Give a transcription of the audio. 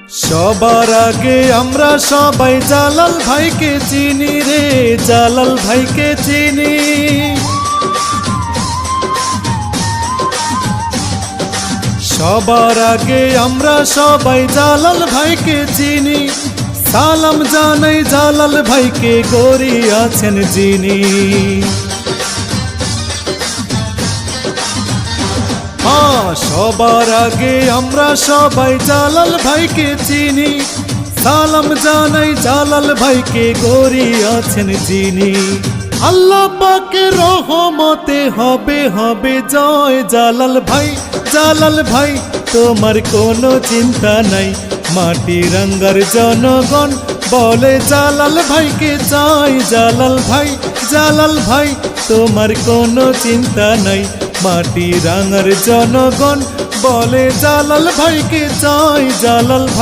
সবার আগে আমরা সবাই জালাল ভাইকে চিনি রে, জালাল ভাইকে চিনি। সবার আগে আমরা সবাই জালাল ভাইকে চিনি। সালাম জানাই জালাল ভাইকে, গড়ি আছেন যিনি। সবার আগে আমরা সবাই জালাল ভাইকে চিনি। সালাম জানাই জালাল ভাইকে, গড়ি আছেন যিনি। আল্লাহ পাকের রহমতে হবে হবে জয়। জালাল ভাই, জালাল ভাই তোমার কোনো চিন্তা নাই। মাটিরাঙ্গার জনগণ বলে জালাল ভাইকে চাই। জালাল ভাই, জালাল ভাই তোমার কোনো চিন্তা নাই। মাটিরাঙ্গার জনগণ বলে জালাল ভাইকে চাই। জালাল ভাই।